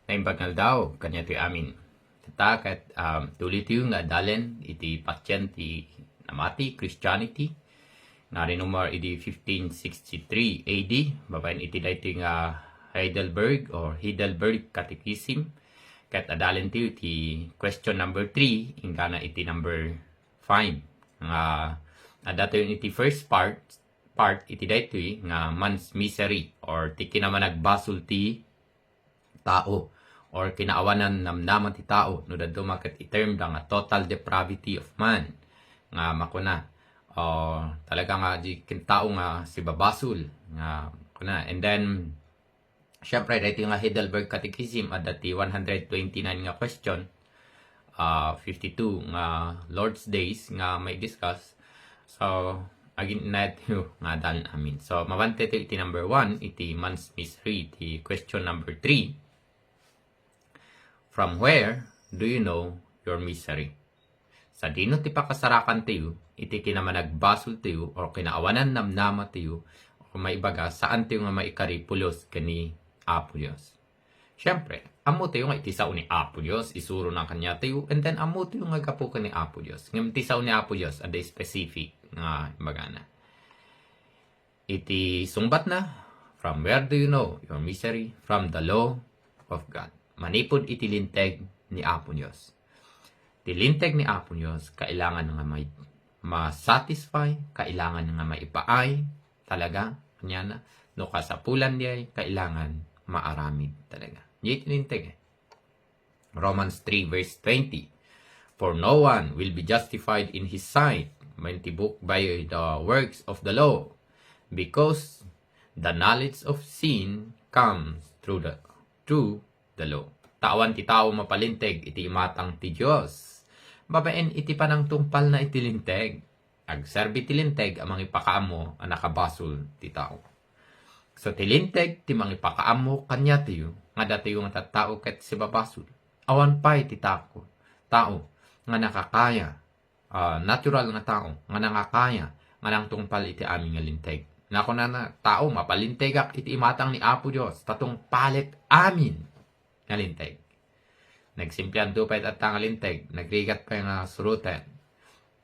Naimbagal daw, kanya ti amin. Kat tulit yung nga dalen, iti patyan ti namati, Christianity. Nga rin numar iti 1563 AD, babayan iti dayti nga Heidelberg or Heidelberg Catechism. Kat adalen ti iti question number 3, ingana iti number 5. Nga adato yun iti first part iti dayti nga man's misery or ti kinaman nagbasol ti tao or kinaawanan namnaman ti tao no dadto maket iterm da nga total depravity of man nga makuna talaga nga di kin tao nga si babasol nga kuna. And then syempre dito nga Heidelberg Catechism at dati 129 nga question, 52 nga Lord's Days nga may discuss. So agin natin nga dalin amin. So mabante iti number 1 iti man's misery, iti question number 3. From where do you know your misery? Sa dino ti pakasarakan tiyo, iti kinaman nagbasol tiyo, o kinaawanan namnama tiyo, o maibaga saan tiyo nga maikari pulos kani Apo Diyos. Siyempre, amo tiyo nga iti sao ni Apo Diyos, isuro ng kanya tiyo, and then amo tiyo nga gapo kani Apo Diyos. Ngayon iti sao ni Apo Diyos, ada specific nga bagana. Iti sungbat na, from where do you know your misery? From the law of God. Manipod itilinteg ni Apo Diyos. Tilinteg ni Apo Diyos, kailangan nga may ma-satisfy, kailangan nga maipaay, talaga, kanya na, no kasapulan diay, kailangan maaramid talaga. Di tilinteg Romans 3 verse 20. For no one will be justified in his sight by the works of the law, because the knowledge of sin comes through the law. Tawan ti tao mapalinteg, iti imatang ti Diyos. Babaen iti panang tumpal na itilinteg. Agserbi tilinteg amang ipakaamo ang nakabasol ti tao. So tilinteg ti mang ipakaamo kanya tiyo, nga dati yung tattao ket si babasol. Awan pa iti tao nga nakakaya, natural nga tao, nga nakakaya, nga nang tungpal iti aming nga linteg. Nako na tao mapalintegak iti imatang ni Apo Diyos, tatong palit amin nga linteg. Nagsimplihan dupay at nga linteg, nagrigat pa nga suruten.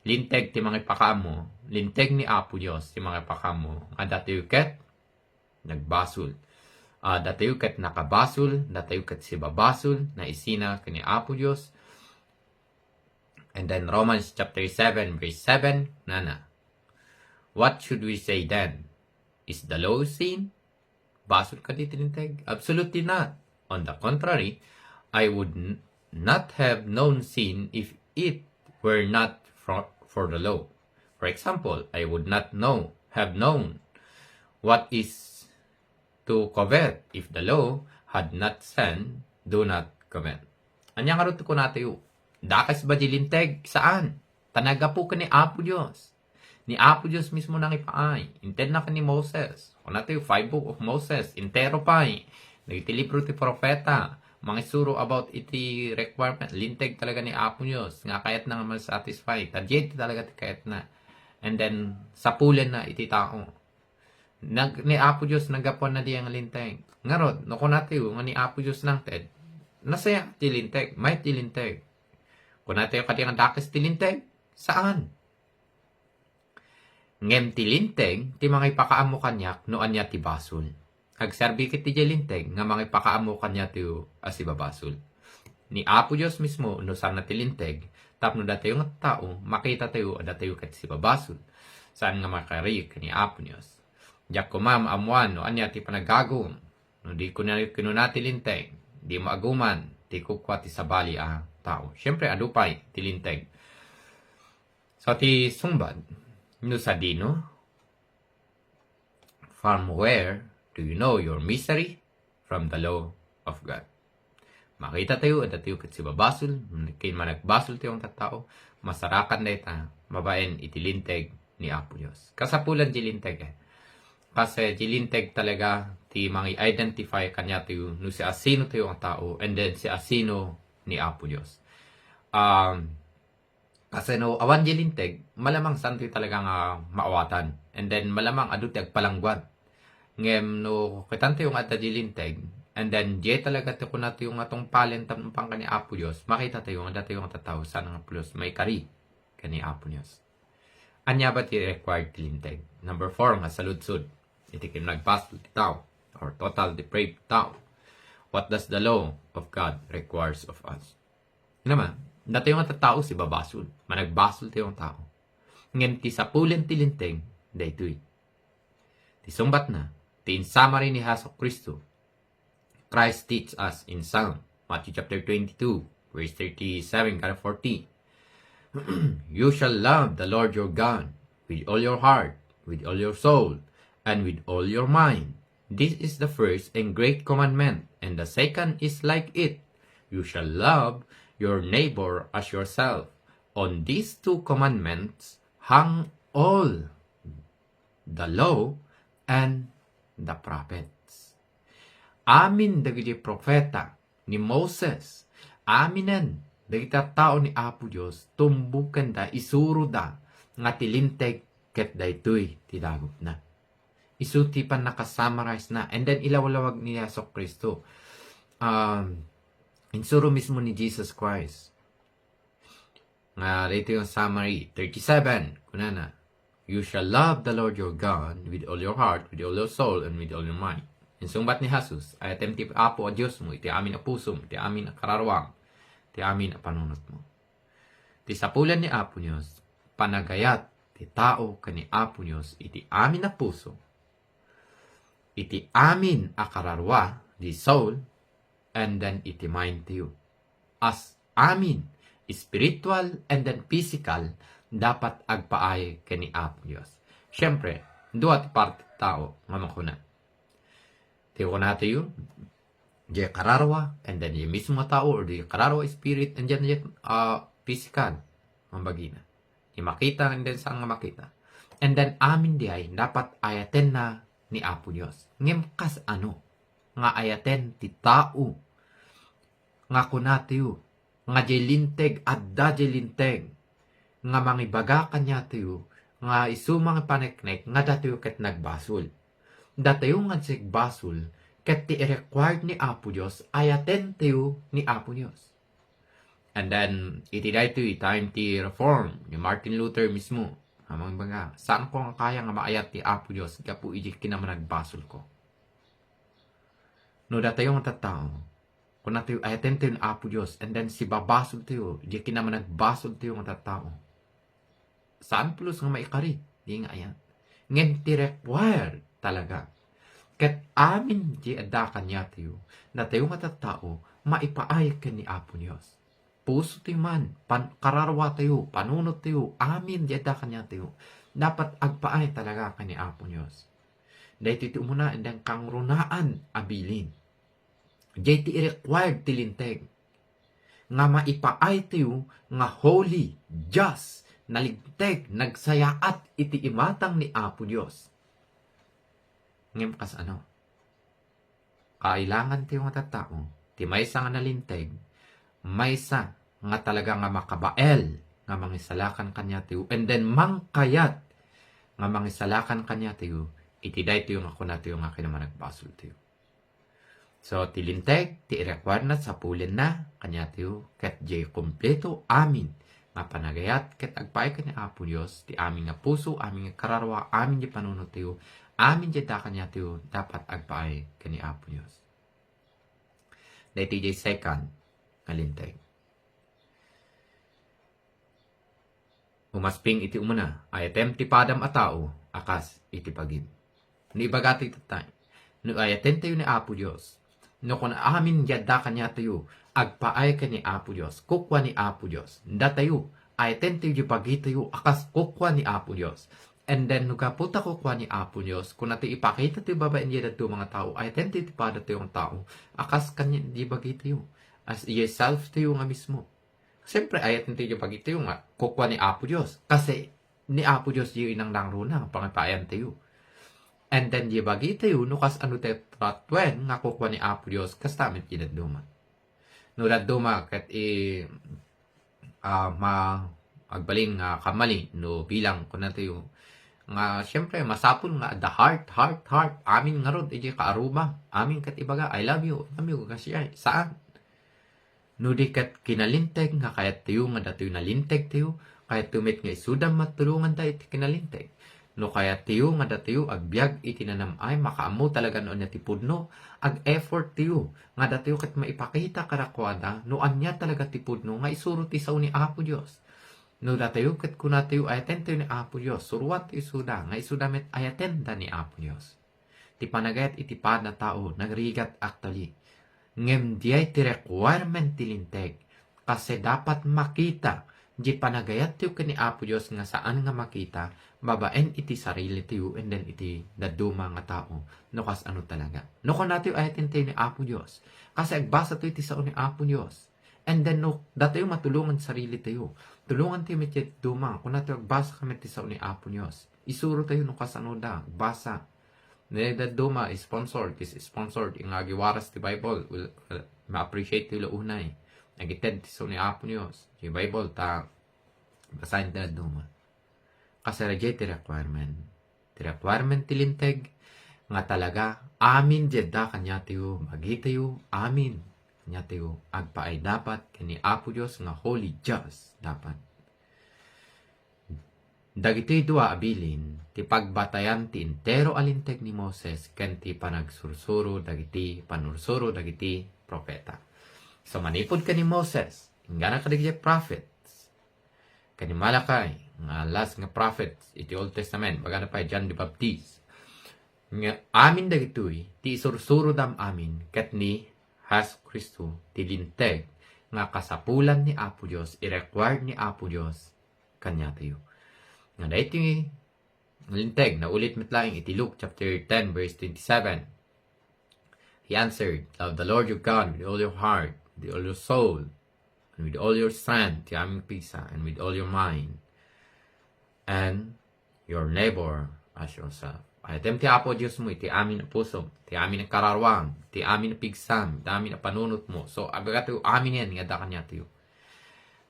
Linteg ti mga ipakamo, linteg ni Apo Diyos ti mga ipakamo, nga dati yuket, nagbasol. Dati yuket nakabasol, dati yuket si babasol, na isina kani Apo Diyos. And then Romans chapter 7 verse 7, nana. What should we say then? Is the law sin? Basol ka di tilinteg? Absolutely not. On the contrary, I would not have known sin if it were not for the law. For example, I would not have known what is to covet if the law had not said, do not covet. Anyang karot ko natin dakas ba dilinteg? Saan? Tanaga po ka ni Apo Diyos. Ni Apo Diyos mismo nang ipaay. Inted na ka ni Moses. O natin 5 book of Moses. Intero pa'y. Nagtilibro ti propeta, mga isuro about iti requirement, linteg talaga ni Apo Diyos, nga kayat na nga mal-satisfy, tadjeti talaga ti kayat na. And then, sapulen na iti tao. Ni Apo Diyos, nagapon na di ang linteg. Ngarod, no ko natin, nga ni Apo Diyos lang ted, nasaya ti linteg, may ti linteg. Kung natin yung katiyang dakis ti linteg, saan? Ngem ti linteg, ti mga ipakaamo kanyak, noan niya ti basol. Agserbi kit ti linteg nga mga ipakaamo kanya tiyo as ibabasol. Ni Apo Diyos mismo no saan na tilinteg, tapno dati yung tao, makita tayo dati yung kat si babasol. Saan nga makari ni Apo Diyos. Diyak ko ma'am amuan no anya ti panagagom. No di ko na tilinteg, di mo aguman, ti kukwa ti sabali tao. Siyempre adupay tilinteg. So ti sumbad, no sa dino, from where do you know your misery? From the law of God. Makita tayo, at tayo kat si babasol, kain managbasol tayo ang tatao, masarakan na ita, mabaen itilinteg ni Apo Diyos. Kasapulan dilinteg Kasi dilinteg talaga, ti mga identify kanya tayo, no si asino tayo ang tao, and then si asino ni Apo Diyos. Kasi no, awan dilinteg, malamang saan tayo talaga nga maawatan. And then malamang adu ti agpalangguad. Ngem no kitante yung ata dilinteg, And then, di talaga ko na yung atong palentam pang kani Apo Diyos, makita tayo nga dati yung tataw sa nga plus may kari kani Apo Diyos. Anya ba ti required tilinteg? Number 4 nga saludsod. Iti kinagpasol ti tao or total depraved tao. What does the law of God requires of us? Naman, dati yung tao si babasol. Managbasol ti yung tao. Ngem ti sapulen tilinteg, daytoy. Ti sumbat na, ti in summary ni Hesus Kristo, Christ teach us in Psalm, Matthew chapter 22, verse 37 to 40. You shall love the Lord your God with all your heart, with all your soul, and with all your mind. This is the first and great commandment, and the second is like it. You shall love your neighbor as yourself. On these two commandments hang all the law and the prophets. Amin dagiti propeta ni Moses, aminan dagiti tao ni Apo Dios, tumbukan da, isuro da, nga tilinteg ket daytoy tidagop na. Isuti pa nakasummarize na, and then ilawalawag ni Hesus Kristo. Insuro mismo ni Jesus Christ. Nga rito yung summary, 37, kunana, you shall love the Lord your God with all your heart, with all your soul, and with all your mind. Insumbat ni Jesus, ay atemti Apo a Diyos mo, iti amin a puso mo, iti amin a kararwang, iti amin a panunot mo. Iti sapulan ni Apo Diyos, panagayat, ti tao kani Apo Diyos, iti amin a puso, iti amin a kararwa, di soul, and then iti mind to you. As amin, spiritual and then physical, dapat agpaay kani Apo Diyos. Siyempre, duat parte tao, nga makuna. Tiyo natin yun, di kararwa, and then yung mismo tao, or di kararwa spirit, and then physical, mambagina. Di makita, and then saan nga makita. And then amin di ay, dapat ayaten na ni Apo Diyos. Ngem kas ano, nga ayaten ti tao, nga kunatiyo, nga jelinteg, adda jelinteg, nga mangibaga kanya tiyo, nga isumang paneknek, nga datiyo ket nagbasol. Datayo nga sigbasol, ket ti required ni Apo Diyos, ayaten tiyo ni Apo Diyos. And then, iti dayto time ti reform, ni Martin Luther mismo, amang baga, saan ko nga kaya nga maayat ti Apo Diyos, kaya po iji kinaman nagbasol ko. No, datayo nga tatao, kung natayo ayaten tiyo ni Apo Diyos, and then si babasol tiyo, iji kinaman nagbasol tiyo nga tatao. Saan plus nga maikari? Di nga ayan. Ngayon ti required talaga. Ket amin di adakan niya tayo, na tayo nga tattao, maipaay ka ni Apo Diyos. Puso tayo man, kararwa tayo, panunot tayo, amin di adakan niya tayo. Dapat agpaay talaga ka ni Apo Diyos. Dahil iti umuna, indang kang runaan abilin. Dahil iti required tilinteg. Nga maipaay tayo, nga holy, just, naligteg, nagsayaat iti imatang ni Apo Diyos. Ngayon kas ano? Kailangan tayo nga tattao, ti maysa nga nalinteg, maysa nga talaga nga makabael, nga mangisalakan kanya tayo, and then mangkayat, nga mangisalakan kanya tayo, itiday tayo nga kuna tayo nga kinaman nagbasol tayo. So, tilinteg, ti require na sa pulin na, kanya tayo, ket jay kompleto, amin, nga panagayat, ket agpay ka ni Apo Diyos, ti amin nga puso, amin nga kararwa, amin di panunod tayo, amin jay kanya tayo, dapat agpay ka ni Apo Diyos. Dahil jay second, ngalinteg. Umasping iti umuna, ayatem ti padam a tao, akas iti pagim. Ni bagati tatay, no ayatem tayo ni Apo Diyos, no kung amin yadda kanya tayo, agpaay ka ni Apo Diyos, kukwa ni Apo Diyos, nda tayo, ayatem tayo di pagi tayo, akas kukwa ni Apo Diyos. And then, nugaputa kukwa ni Apo Diyos, kung natin ipakita tayo babaen niya dito mga tao, ayatem tayo ti pada tayo ang tao, akas kanya di bagi tayo, as yourself tayo nga mismo. Siyempre, ayatem tayo di bagi tayo nga, kukwa ni Apo Diyos, kasi ni Apo Diyos yung inang langruna, pangipayan tayo. And then, di bagi tayo, nukas ano tayo patwen, nga kukwa ni Apo Diyos, kas tamit kinaduma. No, daduma, kat agbaling kamali, no, bilang, kung na tayo, Nga, syempre, masapul nga, the heart, amin nga rod, iti kaaruba, amin kat ibaga, I love you, kasi ay, saan? Nudi kat kinalinteg, nga kayat tayo, nga datoy nalinteg tayo, kayat tumit nga isudam matulungan tayo, iti kinalinteg. No kayat tayo, nga datoy, agbyag, iti nanamay, makaamo talaga noon na tipudno, ag effort tayo, nga datoy kat maipakita karakwada, no anya talaga tipudno, nga isuro ti sao ni Apo Diyos. No datayo ket kuna tayo ayaten tayo ni Apo Dios. Surwat isuda nga isuda met ayaten da ni Apo Dios. Ti panagayat iti na tao nagrigat actually. Ngem diay ti requirement ti linteg kasi dapat makita di panagayat tayo ken ni Apo Dios nga saan nga makita babaen iti sarili tayo and then iti daduma nga tao. No kas ano talaga. No kun natin ayaten tayo ni Apo Dios. Kasi agbasa tayo iti sao ni Apo Dios. And then, no, datayo matulungan sarili tayo. Tulungan tayo met dumang. Kung natin agbasa kami tisaw ni Apo Diyos. Isuro tayo nung kasanoda. Basa. Neda duma is sponsored. Is sponsored. Yung agiwaras ti Bible. Ma-appreciate tayo unay. Nagited tisaw ni Apo Diyos. Yung Bible, basahin tayo duma. Kasi rejay ti requirement. Ti requirement tilinteg. Nga talaga, amin jeda kanya tayo. Magi tayo, amin. Kanya tayo agpaay dapat kani Apo Dios nga holy just dapat. Dagiti dua abilin ti pagbatayan ti intero alinteg ni Moses ken ti panagsursuro dagiti panursuro dagiti propeta. So manipod kani Moses ingana kadagiti prophets. Kani Malakay nga last nga prophets iti Old Testament bagana pa John the Baptist. Nga amin dagitoy ti isursuro dam amin ket ni has Kristo tilinteg nga kasapulan ni Apo Dios i-required ni Apo Dios kanya tayo. Nga dahiti linteg na ulit mitlaing iti Luke chapter 10 verse 27. He answered, love the Lord your God with all your heart, with all your soul, and with all your strength, ti aming pisa, and with all your mind, and your neighbor as yourself. Ayatem ti Apo Diyos mo, iti amin na puso, ti amin na kararwang, ti amin na pigsam, ti amin na panunot mo. So, agagato amin yan, nga da kanya tiyo.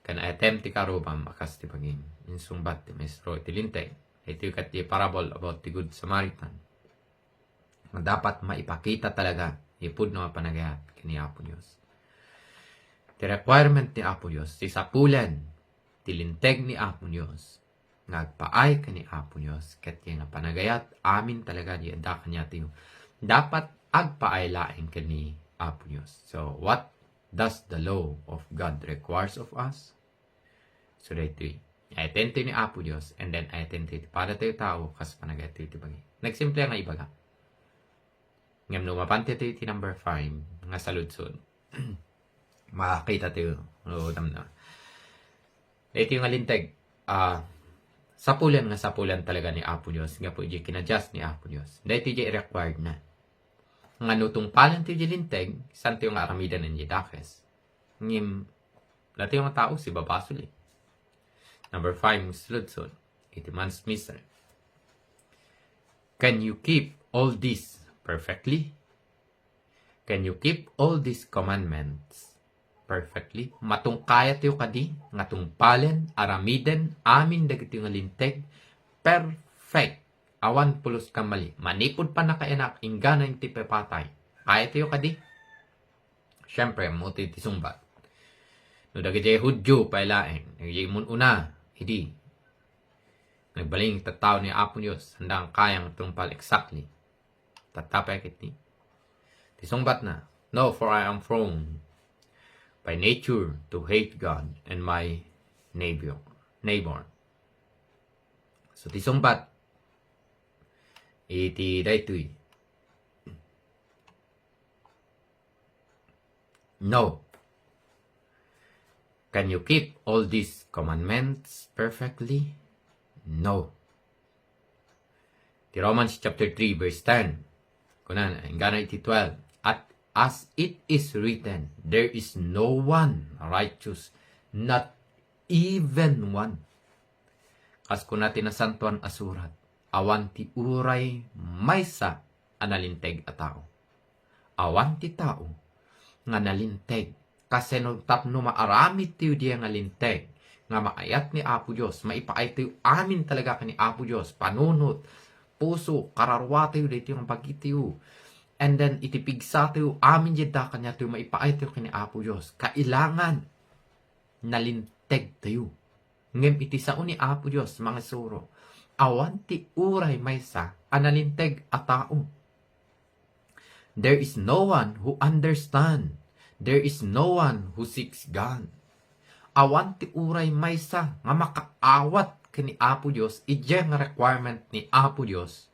Kan ayatem ti karubam, akas ti pagim. Insumbat ti maestro, iti linteg. Ito yung ti parable about the Good Samaritan. Na dapat maipakita talaga, ipud na panagayat, kini Apo Diyos. Ti requirement ni Apo Diyos, ti sapulan, ti linteg ni Apo Diyos, nagpaay ka ni Apo Diyos, ket nga panagayat, amin talaga di ada kanya tayo. Dapat agpaay laing ka ni Apo Diyos. So, what does the law of God requires of us? So, dito ay-attend ni Apo Diyos, and then ay-attend para tayo tao, kas panagayat tayo tibagi. Nagsimple nga ibaga. Ngam lumapante tayo ti number 5, nga saludsod. Makakita tayo. Na. Ito yung alinteg. Sapulan talaga ni Apo Diyos. Nga po yung kinadjust ni Apo Diyos. Dahil ito yung required na. Nga nutong palan ito yung linteg, saan ito yung aramidan ng jidakes. Ngim, dati yung tao si babasol eh. Number 5, musludsod. Iti man's mystery. Can you keep all this perfectly? Can you keep all these commandments perfectly? Matungkaya tayo kadi, nga tungpalen, aramiden, amin dagiti nga linteg, perfect. Awan pulos kamali. Manipod pa na kainak, ingana yung tipepatay. Kaya tayo kadi? Siyempre, muti tisumbat. No dagiti Hudyo pailaeng, nagiging una, hindi. Nagbaling tataw ni Apo Diyos, handang kayang tungpal exactly. Tatapay kiti. Tisumbat na, no, for I am prone by nature to hate God and my neighbor. So, tisumbat, iti daytoy. No. Can you keep all these commandments perfectly? No. Ti Romans chapter 3 verse 10. Kunan, hanggang iti 12. At as it is written, there is no one righteous, not even one. As kunati na santuan asurat, awan ti uray maysa analinteg a tao. Awan ti tao nga nalinteg. Kasi no tapno maaramid tiyo diya nga linteg. nga maayat ni Apo Diyos, maipaay tayo amin talaga ka ni Apo Diyos, panunot, puso, kararwa tayo, dito yung pagkitiyo. And then, itipigsa tayo, amin jeda kanya tayo, maipaay tayo ka ni Apo Diyos. Kailangan, nalinteg tayo. Ngem iti sao ni Apo Diyos, mga suro, awan ti uray maysa, analinteg a tao. There is no one who understand. There is no one who seeks God. Awan ti uray maysa nga makaawat kani Apo Dios, ije nga requirement ni Apo Dios.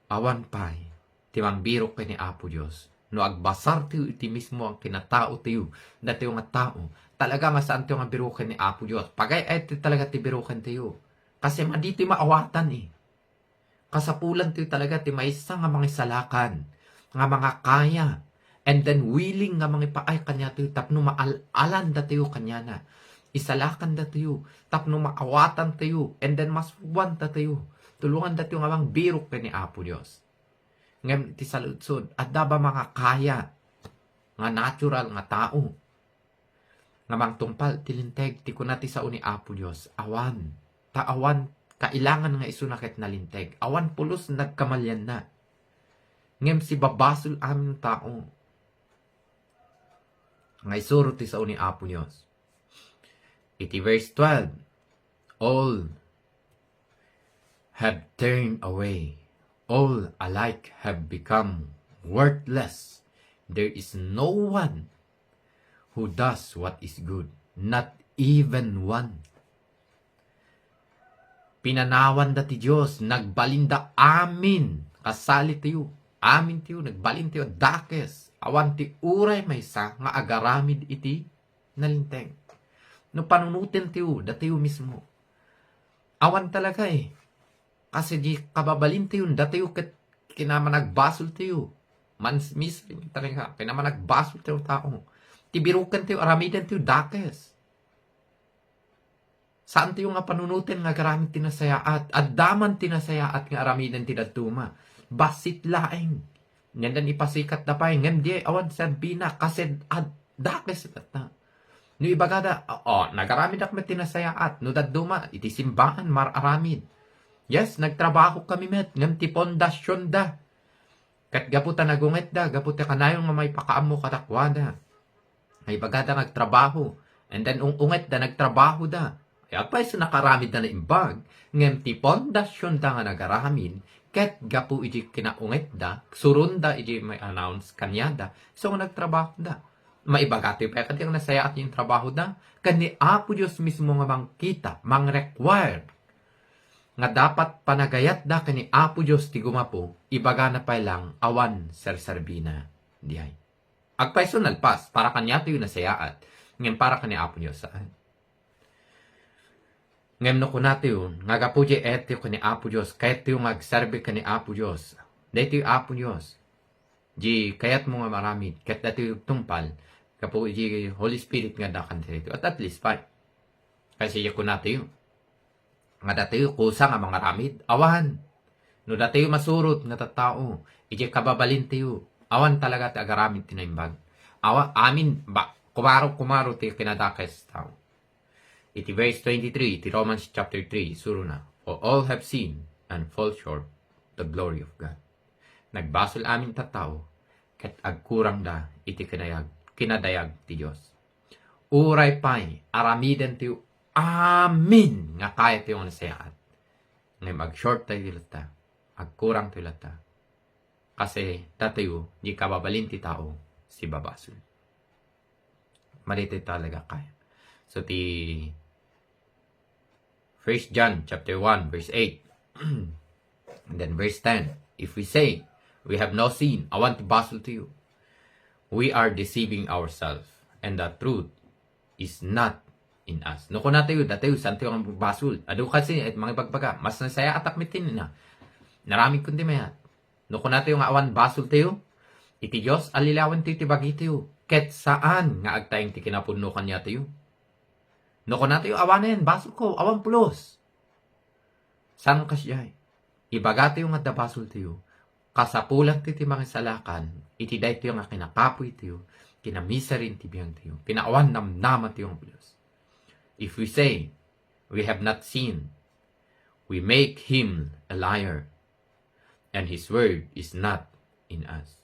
Awan pay ti mangbiro kani Apo Dios. No agbasar ti iti mismo ang kinatao tiyo, dati yung nga tao, talaga nga saan tiyo nga birukan ni Apo Dios. Pagay ay ti talaga ti birukan tiyo. Kasi mandito maawatan eh. Kasapulan tiyo talaga ti maysa nga mga salakan, nga mga kaya, and then willing nga mga paay kanya tayo, tapno maalalan da tayo kanya na. Isalakan da tayo, tapno maawatan tayo, and then maspuan da tayo. Tulungan da tayo nga mga birok ni Apo Diyos. Ngayon, ti saludsod, at da ba mga kaya, nga natural nga tao, nga mga tumpal, tilinteg, ti kunati sa uni Apo Diyos, awan, taawan, kailangan nga isunakit na linteg, awan pulos nagkamalyan na. Ngayon, si babasol aming tao, nga isuro ti sa uni Apo Diyos. Iti verse 12, all have turned away, all alike have become worthless. There is no one who does what is good, not even one. Pinanawan da ti Diyos, nagbalinda amin, kasali tiyo, amin tiyo, nagbalin tiyo, dakes, awan ti uray maysa nga agaramid iti nalinteng. No panunutin tiyo, da tiyo mismo. Awan talaga eh. Kasi di kababalin tiyo, da tiyo kinama nagbasol tiyo. Mansmis talaga, kinama nagbasol tiyo tao. Tibirukan tiyo, aramidan tiyo, dakes. Saan tiyo nga panunutin nga garamid tinasayaat, at daman tinasayaat nga aramidan tinatuma. Basit laeng. Ngandan ipasikat na pa, ngan di awan sabina, kasi dakes na. No ibagada, nagaramid ak matinasayaat, no daduma, iti simbahan mararamid. Yes, nagtrabaho kami met, ngam ti pondasyon da. Kat gaputa nagunget da, gaputa kanayong nga may pakaamo katakwada. Ay bagada nagtrabaho, and then unget da nagtrabaho da. Kaya pa isa nakaramid na imbag, ngem ti pondasyon da nga nagaramid, ket gapu iti kinaunget da, surun da iti may announce kanya da, so nga nagtrabaho da. Maibagati pa kati ang nasaya at yung trabaho da, kani Apo Diyos mismo nga mangkita, mang-require, nga dapat panagayat da kani Apo Diyos ti gumapo, ibaga na pa lang awan sersarbina dihay. Agpaiso nalpas, para kanya tayo nasayaat, ngayon para kani Apo Diyos saan. Ngayon no kunati yun, nga gapo di eti ko ni Apo Diyos, kahit yung agserbe ka ni Apo Diyos, dito yung Apo Diyos, di kayat mo nga maramid, kahit dito yung tumpal, kapo di Holy Spirit nga dakan dito, at least pa, kasi yung kunati yun, nga dito yung kusa nga mga ramid, awan, no dito yung masurot nga tatao, iji kababalin tayo, awan talaga ti agaramid tinaimbag, awan, amin, kumaro tayo kinadakes tao. Iti verse 23, iti Romans chapter 3, suro na, for all have sinned and fall short the glory of God. Nagbasol amin tatao, ket agkurang da, iti kinadayag ti Diyos. Uray pay, aramiden tiyo, amin, nga kaya tiyo nga nasayaat. Ngayon mag-short tayo dilata, agkurang tayo dilata. Kasi datayo, di kababalin ti tao, si babasol. Malito talaga kaya. So ti 1 John chapter 1 verse 8 and then verse 10, if we say we have no sin, I want to basel to you, we are deceiving ourselves and the truth is not in us. No ko natayo datayo santo ang basol adu kasi at mga bagbaga mas nasaya atak mitin na naraming kundi mayat. No ko natayo nga awan basol tayo iti Dios alilawan tayo ti bagi tayo ket saan nga agtayeng ti kinapuno kanya tayo. No ko natin yung awanin, basol ko, awan pulos. San kasyay? Ibagati yung nga basol tayo. Kasapulang ti mga salakan, iti day tayo nga kinakapoy tayo, kinamisarin ti biyang tayo, kinaawan namnaman tayo ang pulos. If we say we have not seen, we make him a liar, and his word is not in us.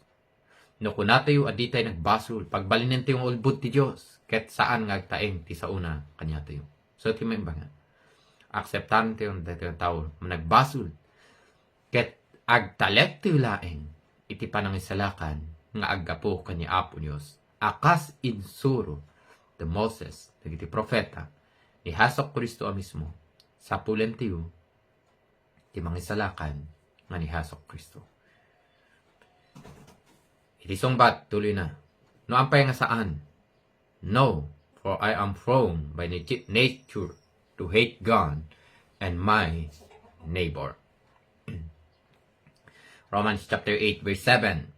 No kuna tayo aditay nagbasol, pagbalinin tayo ulbod ti Diyos, ket saan nga agtaeng ti sauna kanya tayo. So ti may nga, akseptan tayo ng tao nagbasol, ket agtalek tayo laeng, iti panangisalakan nga aggapo kanya Apo Diyos, akas insuro the Moses, nagiti propeta, ni Hasok Kristo mismo, sa pulen tayo, ti mangisalakan nga ni Hasok Kristo. Iti sungbat, tuloy na. No ampay nga saan? No, for I am prone by nature to hate God and my neighbor. Romans chapter 8 verse 7.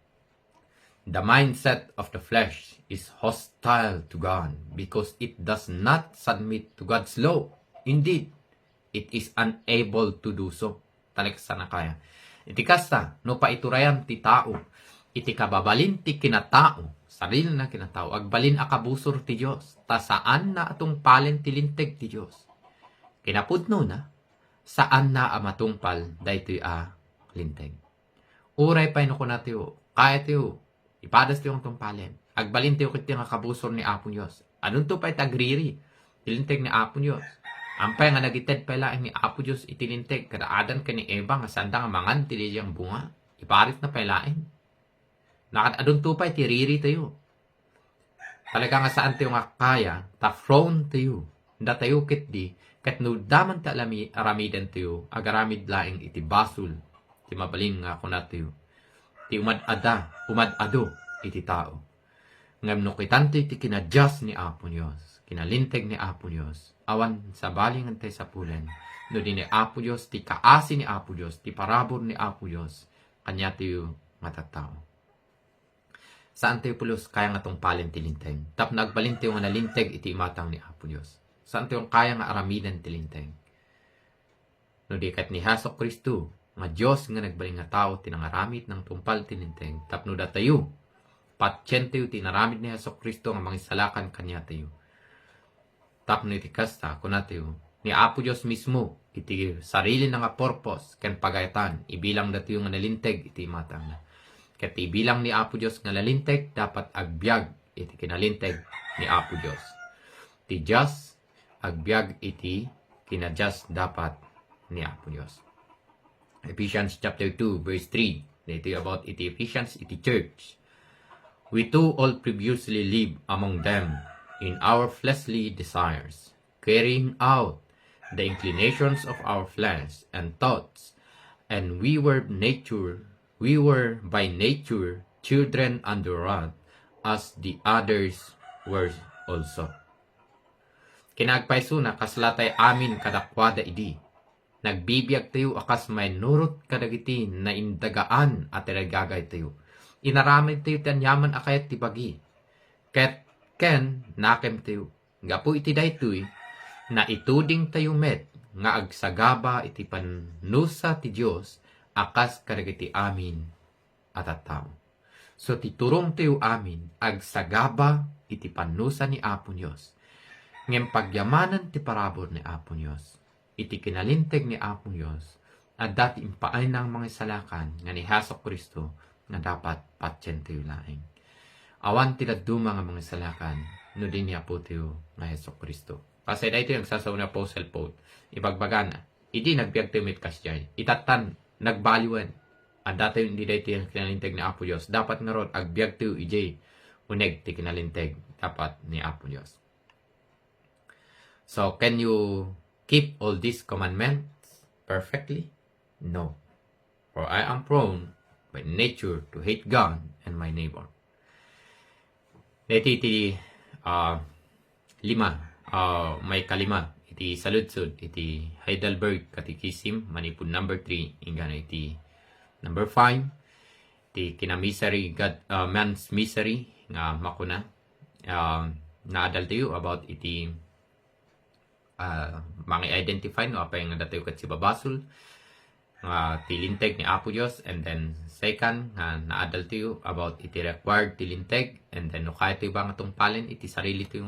The mindset of the flesh is hostile to God because it does not submit to God's law. Indeed, it is unable to do so. Taleksa na kaya. Iti kasta, no paiturayan ti tao, iti kababalin ti kinatao, sarili na kinatao, agbalin akabusor ti Diyos, ta saan na atong palen ti linteg ti Diyos. Kinapudno na, saan na amatungpal daytoy linteg. Uray pa ino ko na tiyo, kaya tiyo, ipadas tiyo ang tungpalen. Agbalin tiyo kiti nga kabusor ni Apo Diyos. Anong to pa itagriri? Tilinteg ni Apo Diyos. Ampay nga nagited pa ilaing ni Apo Diyos itilinteg. Kadaadan ka ni Eva nga sanda nga mangan tiliyang bunga. Iparit na pa ilaing. Nakat adun to pa itiriri tayo. Talaga nga saan tayo nga kaya, ta prone tayo. Da tayo kit di, kat no daman ta aramidan tayo, agaramid laing iti basol. Ti mabalin nga kuna tayo. Ti umad-ado iti tao. Ngam no kitante iti kinadjust ni Apo Diyos, kinalinteg ni Apo Diyos, awan sa balingan tayo sa pulen, no di ni Apo Diyos, ti kaasi ni Apo Diyos, ti parabor ni Apo Diyos, kanya tayo matatao. Saan tayo pulos kaya nga tong palen tilinteg? Tap nagbalin tayo nga nalinteg iti imatang ni Apo Diyos. Saan tayo kaya nga aramidan tilinteg? No di kat ni Hasok Kristo, nga Diyos nga nagbaling nga tao tinangaramid ng tumpal tilinteg. Tap no da tayo, patyen tayo tinaramid ni Hasok Kristo nga mangisalakan kanya tayo. Tap no iti kasta, kuna tayo, ni Apo Diyos mismo, iti sarili na nga purpose, ken pagayatan, ibilang da tayo nga nalinteg iti imatang na. Ket ibilang ni Apo Diyos nga nalinteg, dapat agbyag iti kinalinteg ni Apo Diyos. Ti just, agbyag iti kinadjust dapat ni Apo Diyos. Ephesians chapter 2 verse 3. Dito about iti Ephesians, iti church. We too all previously lived among them in our fleshly desires, carrying out the inclinations of our flesh and thoughts, and we were by nature children under wrath, as the others were also. Kinagpaiso na kaslatay amin kadakwada idi. Nagbibiyag tayo akas may nurot kadagiti na indagaan at iragagay tayo. Inaramid tayo tanyaman akayat tibagi. Ket ken nakem tayo. Nga po iti daytoy na ituding tayo met nga agsagaba iti panusa ti Diyos akas kadagiti amin at tao. So titurong tayo amin agsagaba iti panusa ni Apo Diyos. Ngem pagyamanan ti parabor ni Apo Diyos. Iti kinalinteg ni Apo Diyos at dati impaay ng mga salakan nga ni Hasok Kristo nga dapat patyen tayo laing. Awan tiladuma nga mga salakan no din niya po tayo nga Hasok Kristo. Kasi dahito yung sasaw na Apostle Paul, ibagbaga na, hindi nagbiag tayo mit kasyay, itatan, nagbaliwan, at dati hindi dahito yung kinalinteg ni Apo Diyos, dapat nga ron, agbiag tayo ijay, uneg ti kinalinteg, dapat ni Apo Diyos. So, can you keep all these commandments perfectly? No. For I am prone by nature to hate God and my neighbor. Iti may kalima. Iti saludsud. Iti Heidelberg Catechism. Manipud number 3. Ingana iti number 5. Iti kinamisery man's misery. Nga makuna. Naadal tayo about iti mga identify no apa yung datayo kat si babasol tilinteg ni Apo Diyos, and then second naadal tayo about iti required tilinteg, and then no kaya tayo ba nga tungpalin iti sarili tayo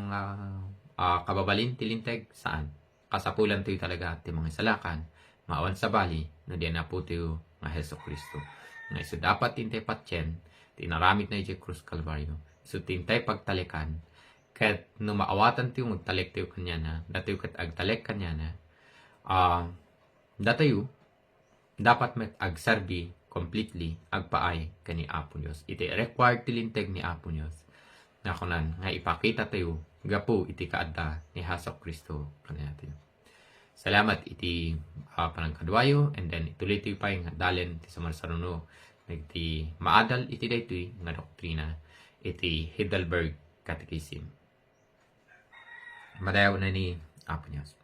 kababalin tilinteg saan? Kasapulan tayo talaga ti mga salakan, maawan sa bali, no di na po tayo nga Heso Kristo. Nga iso dapat tintay patyen, tinaramit na yung Cruz Calvario. Iso tintay pagtalikan, kat no maawatan tayo magtalik tayo kanya na, datayo kat agtalik kanya na, datayo, dapat met agserbi completely agpaay kani Apo Dios. Iti required tilinteg ni Apo Dios. Na kunan nga ipakita tayo gapo iti kaadda ni Heso Kristo kanaya tayo. Salamat iti panagkadwayo and then ituloy tayo pa yung dalen ti samarsaruno iti maadal iti daytoy nga doktrina iti Heidelberg Catechism. Madayaw na ni Apo Dios.